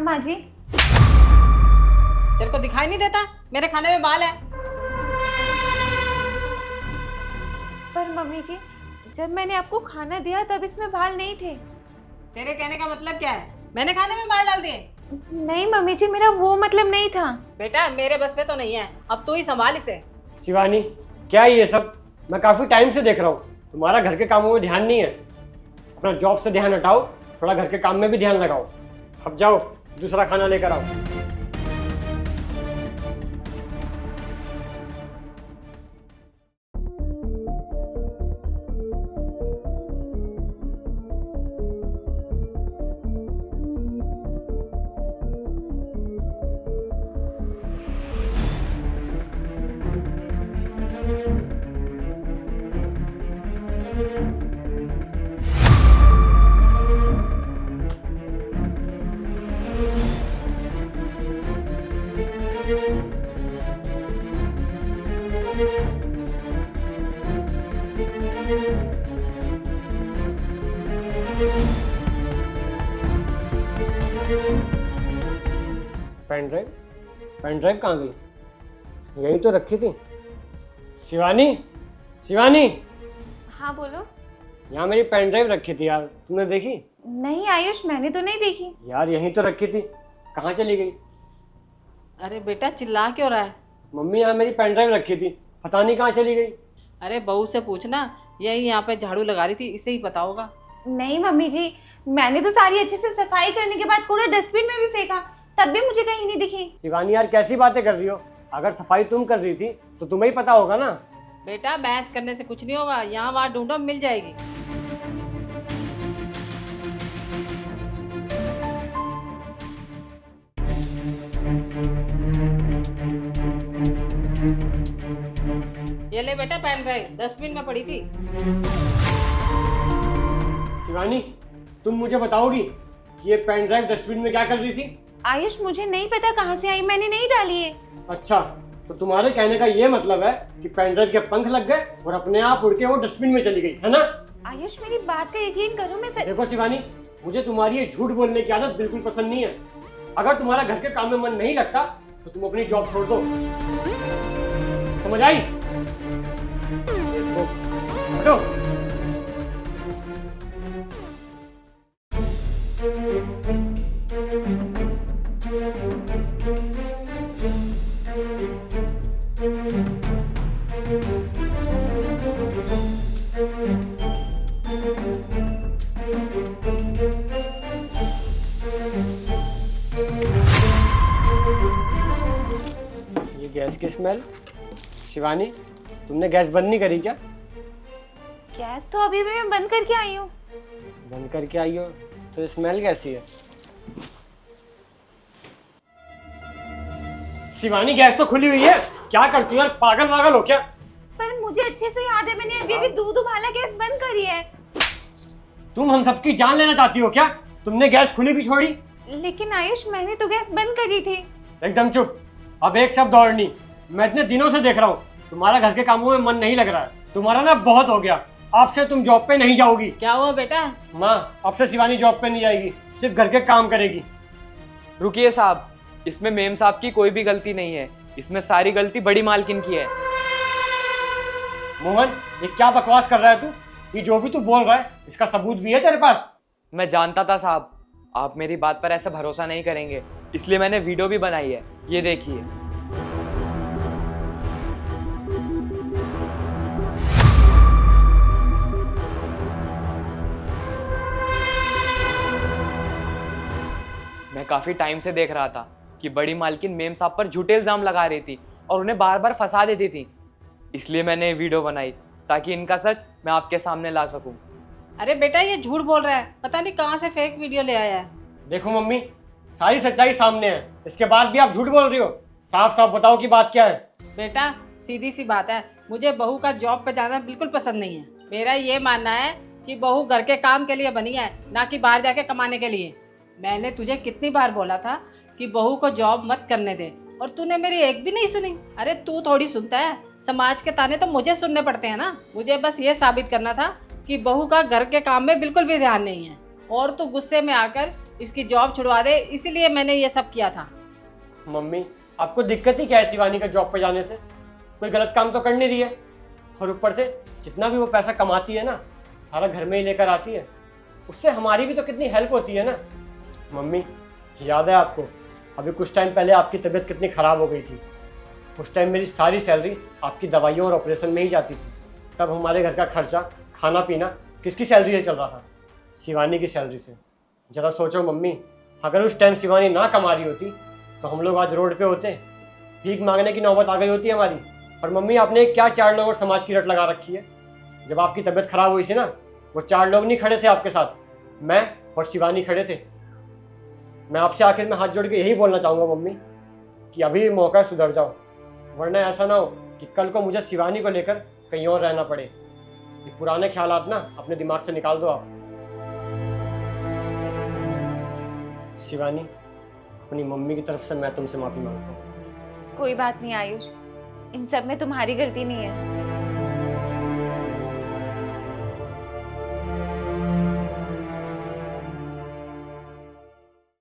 माँ जी। तेरे को दिखाई नहीं देता मेरे खाने में बाल है? पर मम्मी जी, जब मैंने आपको खाना दिया तब इसमें बाल नहीं थे। तेरे कहने का मतलब क्या है? मैंने खाने में बाल डाल दिए? नहीं मम्मी जी, मेरा वो मतलब नहीं था। बेटा मेरे बस पे तो नहीं है, अब तू ही संभाल इसे। शिवानी, क्या है ये सब? मैं काफ़ी टाइम से देख रहा हूँ तुम्हारा घर के कामों में ध्यान नहीं है। अपना जॉब से ध्यान हटाओ, थोड़ा घर के काम में भी ध्यान लगाओ। अब जाओ दूसरा खाना लेकर आओ। पेन ड्राइव कहाँ गई? यही तो रखी थी। शिवानी, शिवानी, हाँ बोलो। यहाँ मेरी पेन ड्राइव रखी थी यार, तुमने देखी? नहीं आयुष, मैंने तो नहीं देखी। यार यहीं तो रखी थी, कहाँ चली गई? अरे बेटा चिल्ला क्यों रहा है? मम्मी यहाँ मेरी पेन ड्राइव रखी थी, पता नहीं कहाँ चली गई। अरे बहू से पूछना, यही यहाँ पे झाड़ू लगा रही थी, इसे ही पता होगा। नहीं मम्मी जी, मैंने तो सारी अच्छे से सफाई करने के बाद कूड़ा डस्टबिन में भी फेंका, तब भी मुझे कहीं नहीं दिखी। शिवानी यार कैसी बातें कर रही हो? अगर सफाई तुम कर रही थी तो तुम्हें ही पता होगा ना। बेटा बहस करने से कुछ नहीं होगा, यहाँ वहाँ ढूंढो मिल जाएगी। ये ले बेटा पेन ड्राइव, डस्टबिन में पड़ी थी। शिवानी, तुम मुझे बताओगी कि ये पेन ड्राइव डस्टबिन में क्या कर रही थी? आयुष मुझे नहीं पता कहाँ से आई, मैंने नहीं डाली है। अच्छा, तो तुम्हारे कहने का ये मतलब है कि पेन ड्राइव के पंख लग गए और अपने आप उड़ के वो डस्टबिन में चली गई, है ना? आयुष मेरी बात का यकीन करो, मैं देखो शिवानी, मुझे तुम्हारी ये झूठ बोलने की आदत बिल्कुल पसंद नहीं है। अगर तुम्हारा घर के काम में मन नहीं लगता तो तुम अपनी जॉब छोड़ दो, समझ आई? हटो। ये गैस की स्मेल। शिवानी, तुमने गैस बंद नहीं करी क्या? गैस तो अभी भी मैं बंद करके आई हूँ। बंद करके आई हो तो स्मेल कैसी है? शिवानी गैस तो खुली हुई है, क्या करती हो यार? पागल वागल हो क्या? पर मुझे अच्छे से याद है, मैंने अभी अभी दूध उबाला गैस बंद करी है। तुम हम सबकी जान लेना चाहती हो क्या? तुमने गैस खुली क्यों छोड़ी? लेकिन आयुष मैंने तो गैस बंद करी थी। एकदम चुप, अब एक शब्द और नहीं। मैं इतने दिनों से देख रहा हूँ तुम्हारा घर के कामों में मन नहीं लग रहा है। तुम्हारा ना बहुत हो गया, आपसे तुम जॉब पे नहीं जाओगी। क्या हुआ बेटा? माँ, अब से शिवानी जॉब पे नहीं जाएगी, सिर्फ घर के काम करेगी। रुकिए साहब, इसमें मेम साहब की कोई भी गलती नहीं है, इसमें सारी गलती बड़ी मालकिन की है। मोहन, ये क्या बकवास कर रहा है तू? ये जो भी तू बोल रहा है इसका सबूत भी है तेरे पास? मैं जानता था साहब, आप मेरी बात पर ऐसा भरोसा नहीं करेंगे, इसलिए मैंने वीडियो भी बनाई है, ये देखिए। मैं काफी टाइम से देख रहा था कि बड़ी मालकिन मेम साहब पर झूठे इल्जाम लगा रही थी और उन्हें बार बार फंसा देती थी, इसलिए मैंने ये वीडियो बनाई ताकि इनका सच मैं आपके सामने ला सकूं। अरे बेटा ये झूठ बोल रहा है, पता नहीं कहाँ से फेक वीडियो ले आया है। देखो मम्मी, सारी सच्चाई सामने है, इसके बाद भी आप झूठ बोल रही हो। साफ साफ बताओ कि बात क्या है। बेटा सीधी सी बात है, मुझे बहू का जॉब पे जाना बिल्कुल पसंद नहीं है। मेरा ये मानना है कि बहू घर के काम के लिए बनी है, ना कि बाहर जाके कमाने के लिए। मैंने तुझे कितनी बार बोला था कि बहू को जॉब मत करने दे, और तूने मेरी एक भी नहीं सुनी। अरे तू थोड़ी सुनता है, समाज के ताने तो मुझे सुनने पड़ते हैं ना। मुझे बस ये साबित करना था कि बहू का घर के काम में बिल्कुल भी ध्यान नहीं है, और तू गुस्से में आकर इसकी जॉब छुड़वा दे, इसीलिए मैंने ये सब किया था। मम्मी आपको दिक्कत ही क्या है शिवानी का जॉब पे जाने से? कोई गलत काम तो कर नहीं रही है, और ऊपर से जितना भी वो पैसा कमाती है ना, सारा घर में ही लेकर आती है। उससे हमारी भी तो कितनी हेल्प होती है ना। मम्मी याद है आपको, अभी कुछ टाइम पहले आपकी तबीयत कितनी ख़राब हो गई थी? उस टाइम मेरी सारी सैलरी आपकी दवाइयों और ऑपरेशन में ही जाती थी। तब हमारे घर का खर्चा, खाना पीना किसकी सैलरी से चल रहा था? शिवानी की सैलरी से। ज़रा सोचो मम्मी, अगर उस टाइम शिवानी ना कमा रही होती तो हम लोग आज रोड पे होते, भीख मांगने की नौबत आ गई होती हमारी। और मम्मी आपने क्या 4 लोग और समाज की रट लगा रखी है? जब आपकी तबीयत खराब हुई थी ना, वो 4 लोग नहीं खड़े थे आपके साथ, मैं और शिवानी खड़े थे। मैं आपसे आखिर में हाथ जोड़ के यही बोलना चाहूँगा मम्मी कि अभी भी मौका है, सुधर जाओ, वरना ऐसा ना हो कि कल को मुझे शिवानी को लेकर कहीं और रहना पड़े। ये पुराने ख्यालात ना अपने दिमाग से निकाल दो आप। शिवानी, अपनी मम्मी की तरफ से मैं तुमसे माफ़ी मांगता हूँ। कोई बात नहीं आयुष, इन सब में तुम्हारी गलती नहीं है।